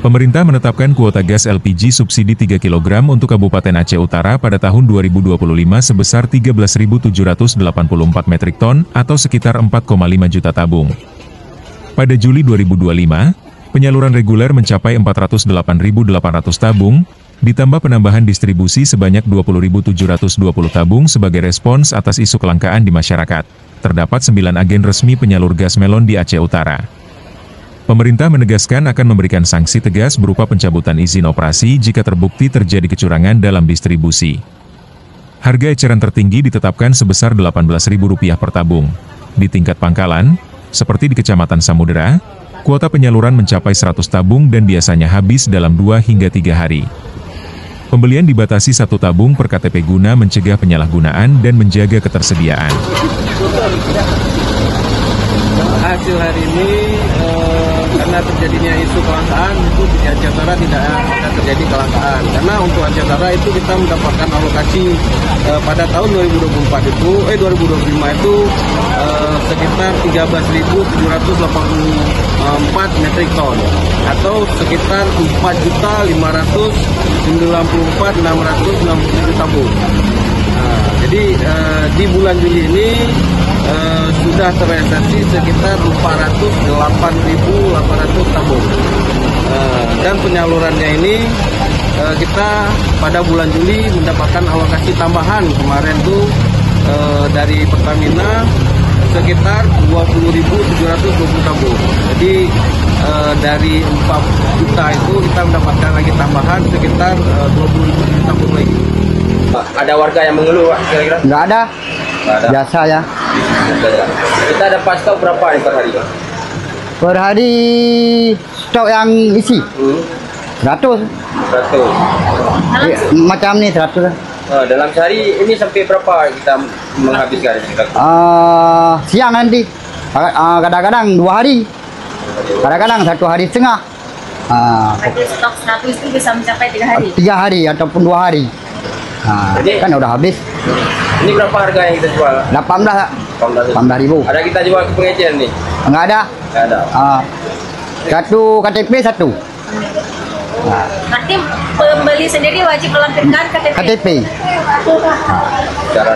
Pemerintah menetapkan kuota gas LPG subsidi 3 kg untuk Kabupaten Aceh Utara pada tahun 2025 sebesar 13.784 metrik ton atau sekitar 4,5 juta tabung. Pada Juli 2025, penyaluran reguler mencapai 408.800 tabung, ditambah penambahan distribusi sebanyak 20.720 tabung sebagai respons atas isu kelangkaan di masyarakat. Terdapat 9 agen resmi penyalur gas melon di Aceh Utara. Pemerintah menegaskan akan memberikan sanksi tegas berupa pencabutan izin operasi jika terbukti terjadi kecurangan dalam distribusi. Harga eceran tertinggi ditetapkan sebesar Rp18.000 per tabung. Di tingkat pangkalan, seperti di Kecamatan Samudera, kuota penyaluran mencapai 100 tabung dan biasanya habis dalam 2 hingga 3 hari. Pembelian dibatasi 1 tabung per KTP guna mencegah penyalahgunaan dan menjaga ketersediaan. Hasil hari ini karena terjadinya isu kelangkaan itu di Aceh Utara tidak akan terjadi kelangkaan, karena untuk Aceh Utara itu kita mendapatkan alokasi pada tahun 2025 itu sekitar 13.784 metrik ton atau sekitar 4.594.667 tabung. Jadi di bulan Juli ini sudah terrealisasi sekitar 408.800 tabung. Dan penyalurannya ini kita pada bulan Juli mendapatkan alokasi tambahan kemarin tuh dari Pertamina sekitar 20.720 tabung. Jadi dari 4 juta itu kita mendapatkan lagi tambahan sekitar 20.000 tabung lagi. Ada warga yang mengeluh kira-kira? Nggak ada. Biasa ya. Kita dapat stok berapa nih per hari? Per hari stok yang isi 100. Macam nih 100. Dalam sehari ini sampai berapa kita menghabiskan? Siang nanti. Kadang-kadang 2 hari. Kadang-kadang 1 hari setengah. Berarti stok 100 itu bisa mencapai 3 hari? 3 hari ataupun 2 hari. Kan udah habis. Ini berapa harga yang kita jual? 18.000. Ada kita jual ke pengecer nih? Enggak ada. Enggak ada. Satu KTP 1. Berarti pembeli sendiri wajib melampirkan KTP? KTP. Cara